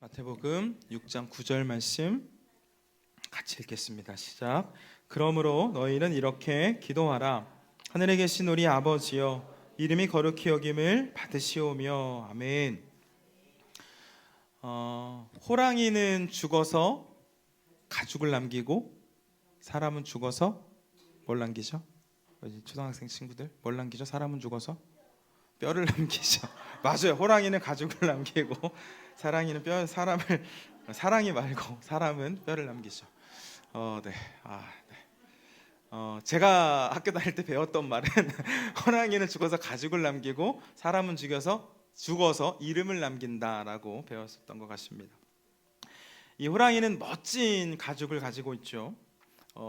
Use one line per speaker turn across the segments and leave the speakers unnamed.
마태복음 6장 9절 말씀 같이 읽겠습니다. 시작. 그러므로 너희는 이렇게 기도하라. 하늘에 계신 우리 아버지여, 이름이 거룩히 여김을 받으시오며. 아멘. 호랑이는 죽어서 가죽을 남기고 사람은 죽어서 뭘 남기죠? 초등학생 친구들 뭘 남기죠? 사람은 죽어서 뼈를 남기죠. 맞아요. 호랑이는 가죽을 남기고 사랑이 말고 사람은 뼈를 남기죠. 네. 제가 학교 다닐 때 배웠던 말은 호랑이는 죽어서 가죽을 남기고 사람은 죽어서 이름을 남긴다라고 배웠었던 것 같습니다. 이 호랑이는 멋진 가죽을 가지고 있죠.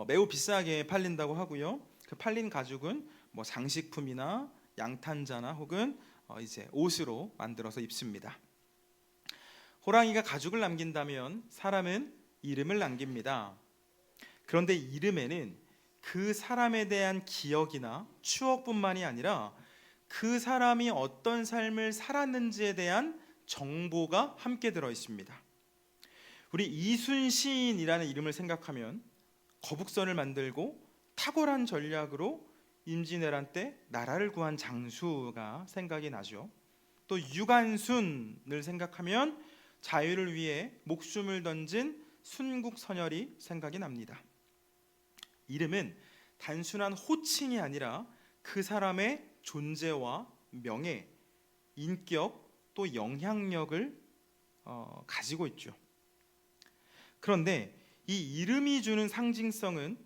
매우 비싸게 팔린다고 하고요. 그 팔린 가죽은 뭐 장식품이나 양탄자나 혹은 이제 옷으로 만들어서 입습니다. 호랑이가 가죽을 남긴다면 사람은 이름을 남깁니다. 그런데 이름에는 그 사람에 대한 기억이나 추억뿐만이 아니라 그 사람이 어떤 삶을 살았는지에 대한 정보가 함께 들어 있습니다. 우리 이순신이라는 이름을 생각하면 거북선을 만들고 탁월한 전략으로 임진왜란 때 나라를 구한 장수가 생각이 나죠. 또 유관순을 생각하면 자유를 위해 목숨을 던진 순국선열이 생각이 납니다. 이름은 단순한 호칭이 아니라 그 사람의 존재와 명예, 인격, 또 영향력을 가지고 있죠. 그런데 이 이름이 주는 상징성은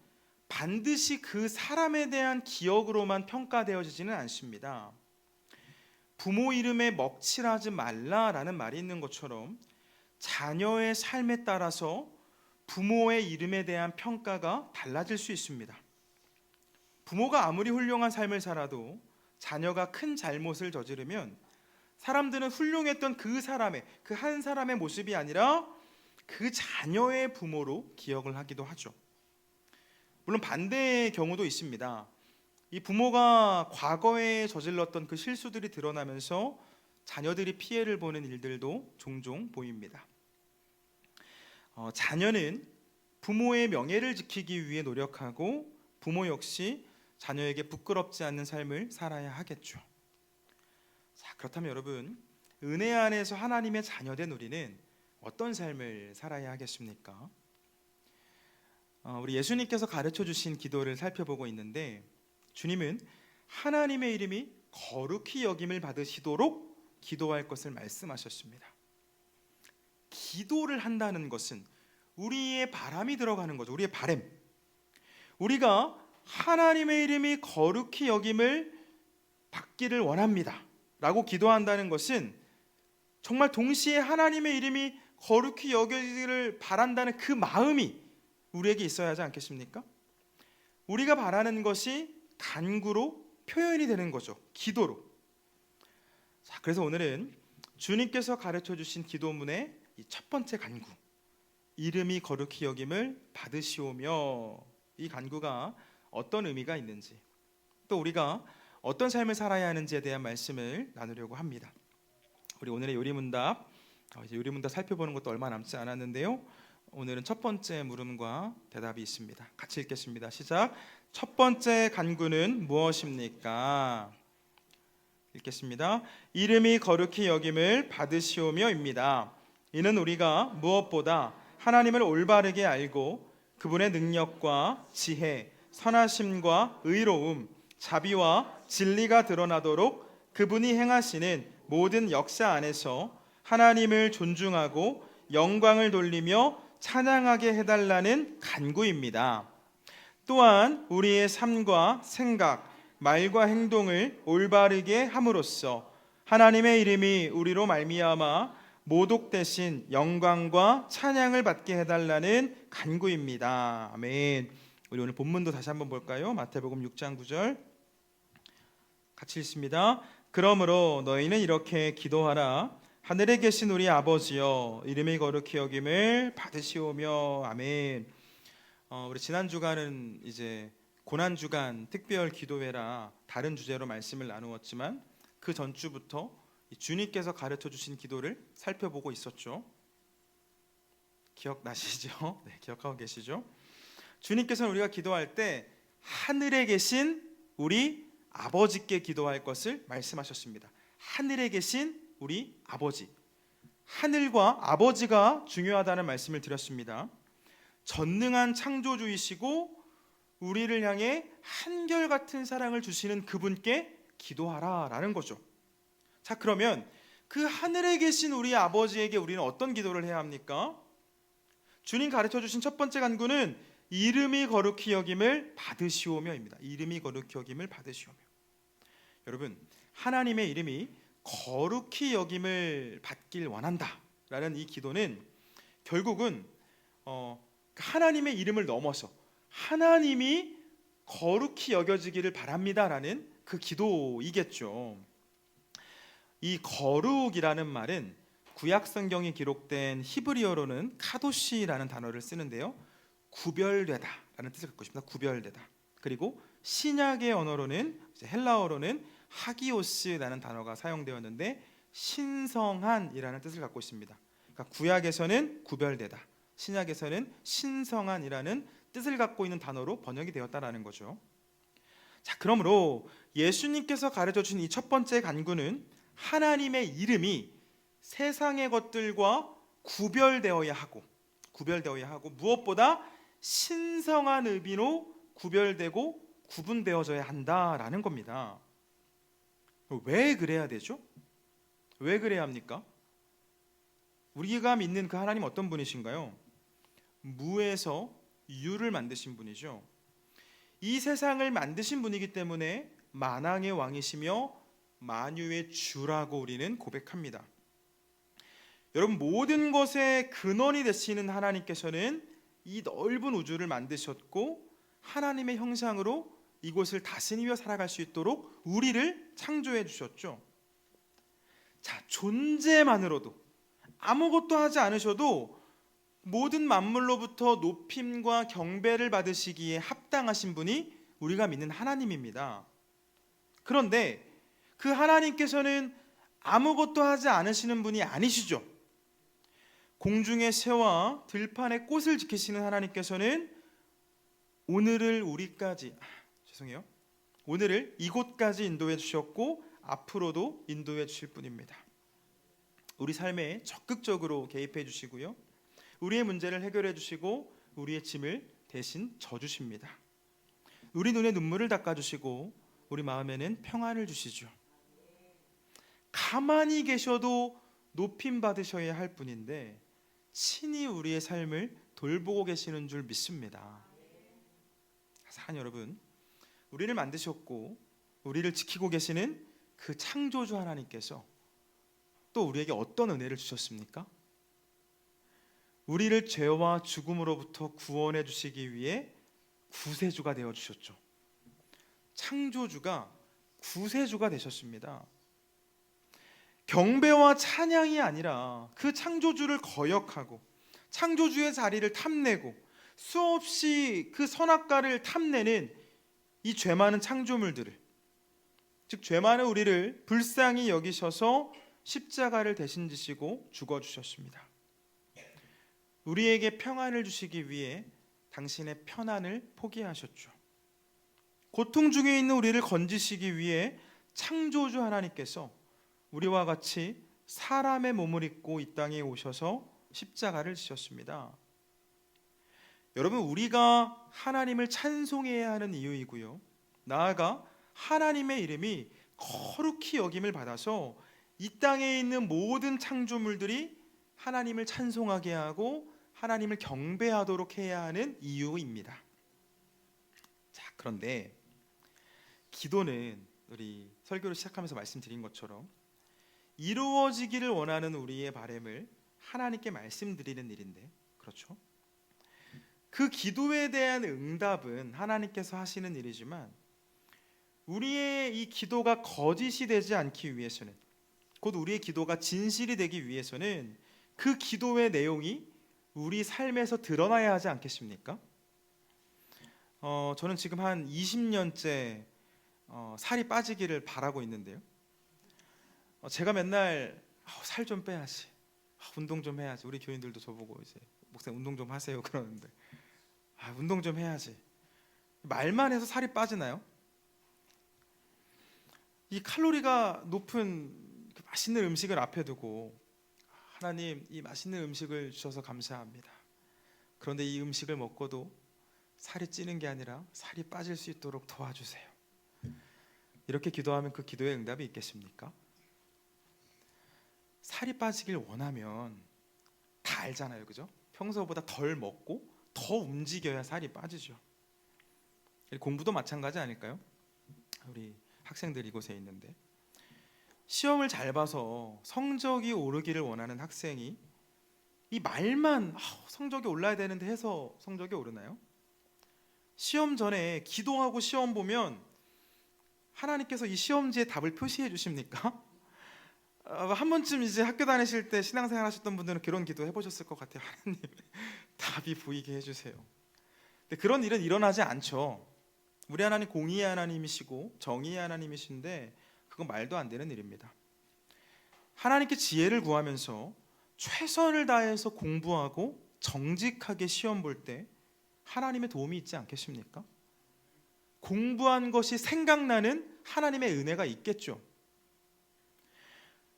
반드시 그 사람에 대한 기억으로만 평가되어지지는 않습니다. 부모 이름에 먹칠하지 말라라는 말이 있는 것처럼 자녀의 삶에 따라서 부모의 이름에 대한 평가가 달라질 수 있습니다. 부모가 아무리 훌륭한 삶을 살아도 자녀가 큰 잘못을 저지르면 사람들은 훌륭했던 그 한 사람의 모습이 아니라 그 자녀의 부모로 기억을 하기도 하죠. 물론 반대의 경우도 있습니다. 이 부모가 과거에 저질렀던 그 실수들이 드러나면서 자녀들이 피해를 보는 일들도 종종 보입니다. 자녀는 부모의 명예를 지키기 위해 노력하고 부모 역시 자녀에게 부끄럽지 않는 삶을 살아야 하겠죠. 자, 그렇다면 여러분, 은혜 안에서 하나님의 자녀된 우리는 어떤 삶을 살아야 하겠습니까? 우리 예수님께서 가르쳐 주신 기도를 살펴보고 있는데 주님은 하나님의 이름이 거룩히 여김을 받으시도록 기도할 것을 말씀하셨습니다. 기도를 한다는 것은 우리의 바람이 들어가는 거죠. 우리의 바람. 우리가 하나님의 이름이 거룩히 여김을 받기를 원합니다 라고 기도한다는 것은 정말 동시에 하나님의 이름이 거룩히 여기기를 바란다는 그 마음이 우리에게 있어야 하지 않겠습니까? 우리가 바라는 것이 간구로 표현이 되는 거죠. 기도로. 자, 그래서 오늘은 주님께서 가르쳐 주신 기도문의 이 첫 번째 간구, 이름이 거룩히 여김을 받으시오며, 이 간구가 어떤 의미가 있는지, 또 우리가 어떤 삶을 살아야 하는지에 대한 말씀을 나누려고 합니다. 우리 오늘의 요리문답, 이제 요리문답 살펴보는 것도 얼마 남지 않았는데요. 오늘은 첫 번째 물음과 대답이 있습니다. 같이 읽겠습니다. 시작. 첫 번째 간구는 무엇입니까? 읽겠습니다. 이름이 거룩히 여김을 받으시오며입니다. 이는 우리가 무엇보다 하나님을 올바르게 알고 그분의 능력과 지혜, 선하심과 의로움, 자비와 진리가 드러나도록 그분이 행하시는 모든 역사 안에서 하나님을 존중하고 영광을 돌리며 찬양하게 해달라는 간구입니다. 또한 우리의 삶과 생각, 말과 행동을 올바르게 함으로써 하나님의 이름이 우리로 말미암아 모독되신 영광과 찬양을 받게 해달라는 간구입니다. 아멘. 우리 오늘 본문도 다시 한번 볼까요? 마태복음 6장 9절 같이 읽습니다. 그러므로 너희는 이렇게 기도하라. 하늘에 계신 우리 아버지여, 이름이 거룩히 여김을 받으시오며. 아멘. 우리 지난 주간은 이제 고난 주간 특별 기도회라 다른 주제로 말씀을 나누었지만 그 전주부터 주님께서 가르쳐 주신 기도를 살펴보고 있었죠. 기억나시죠? 네, 기억하고 계시죠? 주님께서는 우리가 기도할 때 하늘에 계신 우리 아버지께 기도할 것을 말씀하셨습니다. 하늘에 계신 우리 아버지, 하늘과 아버지가 중요하다는 말씀을 드렸습니다. 전능한 창조주이시고 우리를 향해 한결같은 사랑을 주시는 그분께 기도하라라는 거죠. 자, 그러면 그 하늘에 계신 우리 아버지에게 우리는 어떤 기도를 해야 합니까? 주님 가르쳐 주신 첫 번째 간구는 이름이 거룩히 여김을 받으시오며입니다. 이름이 거룩히 여김을 받으시오며. 여러분, 하나님의 이름이 거룩히 여김을 받길 원한다라는 이 기도는 결국은 하나님의 이름을 넘어서 하나님이 거룩히 여겨지기를 바랍니다라는 그 기도이겠죠. 이 거룩이라는 말은 구약 성경이 기록된 히브리어로는 카도시라는 단어를 쓰는데요, 구별되다라는 뜻을 갖고 있습니다. 구별되다. 그리고 신약의 언어로는 헬라어로는 하기오스라는 단어가 사용되었는데 신성한이라는 뜻을 갖고 있습니다. 그러니까 구약에서는 구별되다, 신약에서는 신성한이라는 뜻을 갖고 있는 단어로 번역이 되었다라는 거죠. 자, 그러므로 예수님께서 가르쳐 주신 이 첫 번째 간구는 하나님의 이름이 세상의 것들과 구별되어야 하고 무엇보다 신성한 의미로 구별되고 구분되어져야 한다라는 겁니다. 왜 그래야 되죠? 왜 그래야 합니까? 우리가 믿는 그 하나님 어떤 분이신가요? 무에서 유를 만드신 분이죠. 이 세상을 만드신 분이기 때문에 만왕의 왕이시며 만유의 주라고 우리는 고백합니다. 여러분, 모든 것의 근원이 되시는 하나님께서는 이 넓은 우주를 만드셨고 하나님의 형상으로 이곳을 다스리며 살아갈 수 있도록 우리를 창조해 주셨죠. 자, 존재만으로도 아무것도 하지 않으셔도 모든 만물로부터 높임과 경배를 받으시기에 합당하신 분이 우리가 믿는 하나님입니다. 그런데 그 하나님께서는 아무것도 하지 않으시는 분이 아니시죠. 공중의 새와 들판의 꽃을 지키시는 하나님께서는 오늘을 이곳까지 인도해 주셨고 앞으로도 인도해 주실 분입니다. 우리 삶에 적극적으로 개입해 주시고요, 우리의 문제를 해결해 주시고 우리의 짐을 대신 져주십니다. 우리 눈에 눈물을 닦아주시고 우리 마음에는 평안을 주시죠. 가만히 계셔도 높임 받으셔야 할 분인데 친히 우리의 삶을 돌보고 계시는 줄 믿습니다. 사랑 여러분, 우리를 만드셨고 우리를 지키고 계시는 그 창조주 하나님께서 또 우리에게 어떤 은혜를 주셨습니까? 우리를 죄와 죽음으로부터 구원해 주시기 위해 구세주가 되어 주셨죠. 창조주가 구세주가 되셨습니다. 경배와 찬양이 아니라 그 창조주를 거역하고 창조주의 자리를 탐내고 수없이 그 선악과를 탐내는 이 죄 많은 창조물들을, 즉 죄 많은 우리를 불쌍히 여기셔서 십자가를 대신 지시고 죽어주셨습니다. 우리에게 평안을 주시기 위해 당신의 편안을 포기하셨죠. 고통 중에 있는 우리를 건지시기 위해 창조주 하나님께서 우리와 같이 사람의 몸을 입고 이 땅에 오셔서 십자가를 지셨습니다. 여러분, 우리가 하나님을 찬송해야 하는 이유이고요, 나아가 하나님의 이름이 거룩히 여김을 받아서 이 땅에 있는 모든 창조물들이 하나님을 찬송하게 하고 하나님을 경배하도록 해야 하는 이유입니다. 자, 그런데 기도는 우리 설교를 시작하면서 말씀드린 것처럼 이루어지기를 원하는 우리의 바람을 하나님께 말씀드리는 일인데, 그렇죠? 그 기도에 대한 응답은 하나님께서 하시는 일이지만 우리의 이 기도가 거짓이 되지 않기 위해서는, 곧 우리의 기도가 진실이 되기 위해서는 그 기도의 내용이 우리 삶에서 드러나야 하지 않겠습니까? 저는 지금 한 20년째 살이 빠지기를 바라고 있는데요, 제가 맨날 살 좀 빼야지, 운동 좀 해야지. 우리 교인들도 저보고 이제 목사님 운동 좀 하세요 그러는데, 운동 좀 해야지. 말만 해서 살이 빠지나요? 이 칼로리가 높은 그 맛있는 음식을 앞에 두고, 하나님 이 맛있는 음식을 주셔서 감사합니다. 그런데 이 음식을 먹고도 살이 찌는 게 아니라 살이 빠질 수 있도록 도와주세요. 이렇게 기도하면 그 기도의 응답이 있겠습니까? 살이 빠지길 원하면 다 알잖아요, 그죠? 평소보다 덜 먹고 더 움직여야 살이 빠지죠. 공부도 마찬가지 아닐까요? 우리 학생들 이곳에 있는데, 시험을 잘 봐서 성적이 오르기를 원하는 학생이 이 말만 성적이 올라야 되는데 해서 성적이 오르나요? 시험 전에 기도하고 시험 보면 하나님께서 이 시험지에 답을 표시해 주십니까? 한 번쯤 이제 학교 다니실 때 신앙생활 하셨던 분들은 그런 기도 해보셨을 것 같아요. 하나님 답이 보이게 해주세요. 근데 그런 일은 일어나지 않죠. 우리 하나님 공의의 하나님이시고 정의의 하나님이신데 그건 말도 안 되는 일입니다. 하나님께 지혜를 구하면서 최선을 다해서 공부하고 정직하게 시험 볼 때 하나님의 도움이 있지 않겠습니까? 공부한 것이 생각나는 하나님의 은혜가 있겠죠.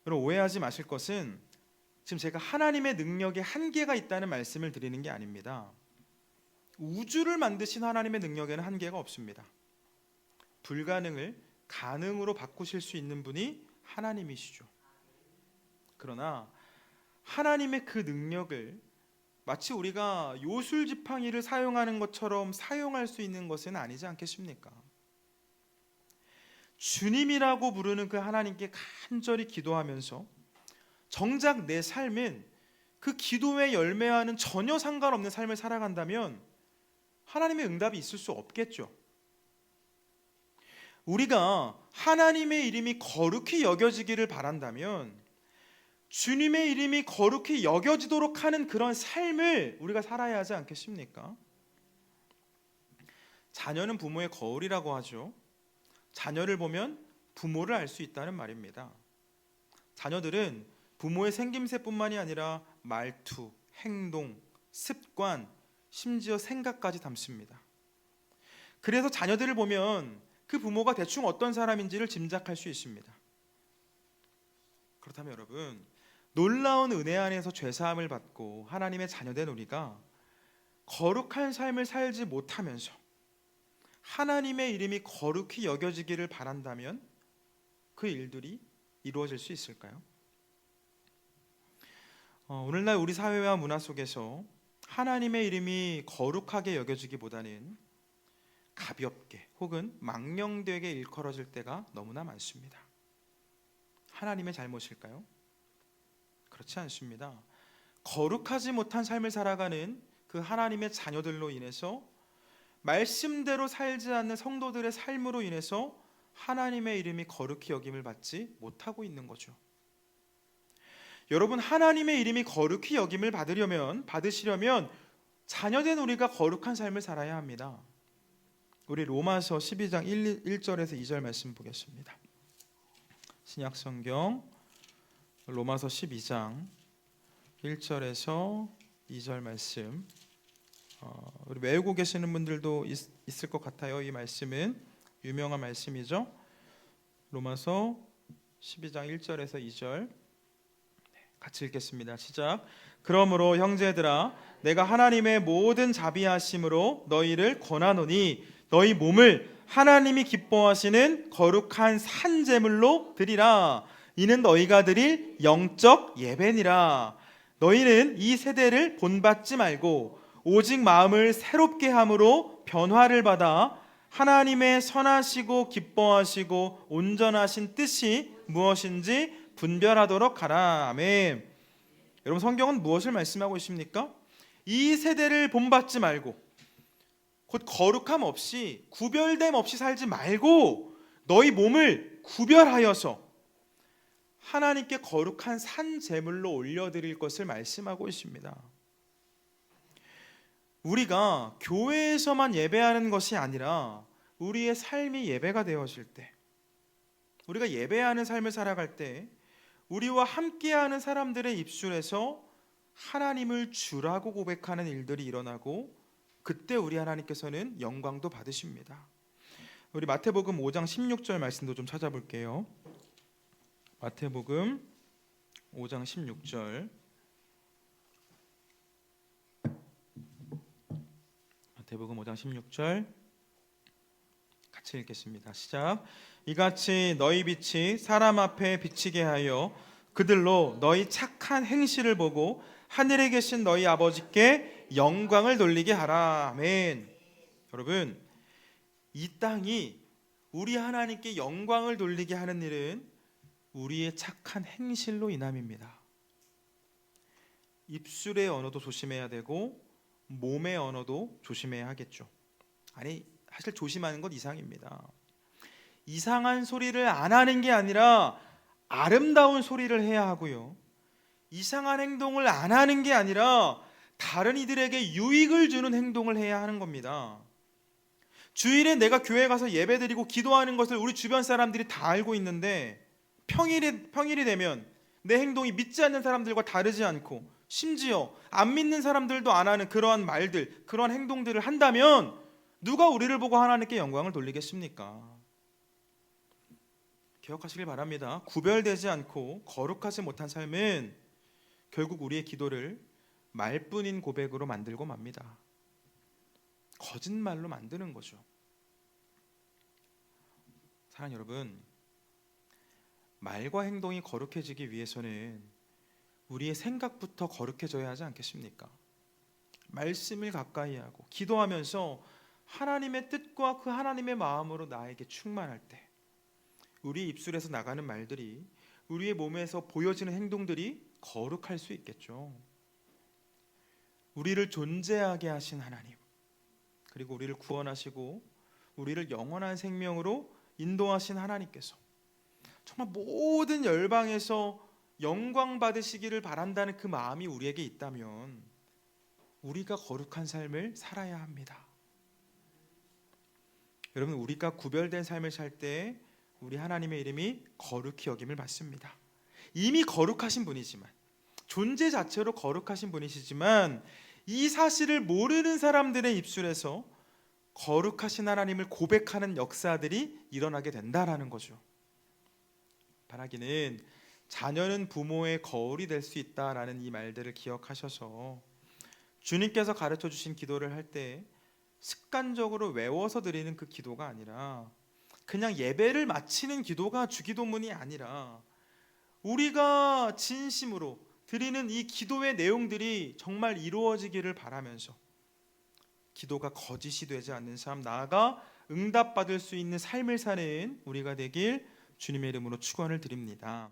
여러분, 오해하지 마실 것은 지금 제가 하나님의 능력에 한계가 있다는 말씀을 드리는 게 아닙니다. 우주를 만드신 하나님의 능력에는 한계가 없습니다. 불가능을 가능으로 바꾸실 수 있는 분이 하나님이시죠. 그러나 하나님의 그 능력을 마치 우리가 요술지팡이를 사용하는 것처럼 사용할 수 있는 것은 아니지 않겠습니까? 주님이라고 부르는 그 하나님께 간절히 기도하면서 정작 내 삶은 그 기도의 열매와는 전혀 상관없는 삶을 살아간다면 하나님의 응답이 있을 수 없겠죠. 우리가 하나님의 이름이 거룩히 여겨지기를 바란다면 주님의 이름이 거룩히 여겨지도록 하는 그런 삶을 우리가 살아야 하지 않겠습니까? 자녀는 부모의 거울이라고 하죠. 자녀를 보면 부모를 알 수 있다는 말입니다. 자녀들은 부모의 생김새뿐만이 아니라 말투, 행동, 습관, 심지어 생각까지 담습니다. 그래서 자녀들을 보면 그 부모가 대충 어떤 사람인지를 짐작할 수 있습니다. 그렇다면 여러분, 놀라운 은혜 안에서 죄사함을 받고 하나님의 자녀된 우리가 거룩한 삶을 살지 못하면서 하나님의 이름이 거룩히 여겨지기를 바란다면 그 일들이 이루어질 수 있을까요? 오늘날 우리 사회와 문화 속에서 하나님의 이름이 거룩하게 여겨지기보다는 가볍게 혹은 망령되게 일컬어질 때가 너무나 많습니다. 하나님의 잘못일까요? 그렇지 않습니다. 거룩하지 못한 삶을 살아가는 그 하나님의 자녀들로 인해서 말씀대로 살지 않는 성도들의 삶으로 인해서 하나님의 이름이 거룩히 여김을 받지 못하고 있는 거죠. 여러분, 하나님의 이름이 거룩히 여김을 받으시려면 자녀된 우리가 거룩한 삶을 살아야 합니다. 우리 로마서 12장 1절에서 2절 말씀 보겠습니다. 신약성경 로마서 12장 1절에서 2절 말씀, 우리 외우고 계시는 분들도 있을 것 같아요. 이 말씀은 유명한 말씀이죠. 로마서 12장 1절에서 2절 같이 읽겠습니다. 시작. 그러므로 형제들아, 내가 하나님의 모든 자비하심으로 너희를 권하노니 너희 몸을 하나님이 기뻐하시는 거룩한 산 제물로 드리라. 이는 너희가 드릴 영적 예배니라. 너희는 이 세대를 본받지 말고 오직 마음을 새롭게 함으로 변화를 받아 하나님의 선하시고 기뻐하시고 온전하신 뜻이 무엇인지 분별하도록 하라. 아멘. 여러분, 성경은 무엇을 말씀하고 있습니까? 이 세대를 본받지 말고, 곧 거룩함 없이 구별됨 없이 살지 말고 너희 몸을 구별하여서 하나님께 거룩한 산 제물로 올려드릴 것을 말씀하고 있습니다. 우리가 교회에서만 예배하는 것이 아니라 우리의 삶이 예배가 되어질 때, 우리가 예배하는 삶을 살아갈 때 우리와 함께하는 사람들의 입술에서 하나님을 주라고 고백하는 일들이 일어나고 그때 우리 하나님께서는 영광도 받으십니다. 우리 마태복음 5장 16절 말씀도 좀 찾아볼게요. 마태복음 5장 16절. 마태복음 5장 16절 같이 읽겠습니다. 시작. 이같이 너희 빛이 사람 앞에 비치게 하여 그들로 너희 착한 행실을 보고 하늘에 계신 너희 아버지께 영광을 돌리게 하라. 아멘. 여러분, 이 땅이 우리 하나님께 영광을 돌리게 하는 일은 우리의 착한 행실로 인함입니다. 입술의 언어도 조심해야 되고 몸의 언어도 조심해야 하겠죠. 아니, 사실 조심하는 것 이상입니다. 이상한 소리를 안 하는 게 아니라 아름다운 소리를 해야 하고요. 이상한 행동을 안 하는 게 아니라 다른 이들에게 유익을 주는 행동을 해야 하는 겁니다. 주일에 내가 교회 가서 예배드리고 기도하는 것을 우리 주변 사람들이 다 알고 있는데 평일이 되면 내 행동이 믿지 않는 사람들과 다르지 않고 심지어 안 믿는 사람들도 안 하는 그러한 말들, 그러한 행동들을 한다면 누가 우리를 보고 하나님께 영광을 돌리겠습니까? 기억하시길 바랍니다. 구별되지 않고 거룩하지 못한 삶은 결국 우리의 기도를 말뿐인 고백으로 만들고 맙니다. 거짓말로 만드는 거죠. 사랑하는 여러분, 말과 행동이 거룩해지기 위해서는 우리의 생각부터 거룩해져야 하지 않겠습니까? 말씀을 가까이 하고 기도하면서 하나님의 뜻과 그 하나님의 마음으로 나에게 충만할 때 우리 입술에서 나가는 말들이, 우리의 몸에서 보여지는 행동들이 거룩할 수 있겠죠. 우리를 존재하게 하신 하나님, 그리고 우리를 구원하시고 우리를 영원한 생명으로 인도하신 하나님께서 정말 모든 열방에서 영광 받으시기를 바란다는 그 마음이 우리에게 있다면 우리가 거룩한 삶을 살아야 합니다. 여러분, 우리가 구별된 삶을 살 때 우리 하나님의 이름이 거룩히 여김을 받습니다. 이미 거룩하신 분이지만, 존재 자체로 거룩하신 분이시지만 이 사실을 모르는 사람들의 입술에서 거룩하신 하나님을 고백하는 역사들이 일어나게 된다라는 거죠. 바라기는 자녀는 부모의 거울이 될 수 있다라는 이 말들을 기억하셔서 주님께서 가르쳐 주신 기도를 할 때 습관적으로 외워서 드리는 그 기도가 아니라, 그냥 예배를 마치는 기도가 주기도문이 아니라 우리가 진심으로 드리는 이 기도의 내용들이 정말 이루어지기를 바라면서 기도가 거짓이 되지 않는 삶, 나아가 응답받을 수 있는 삶을 사는 우리가 되길 주님의 이름으로 축원을 드립니다.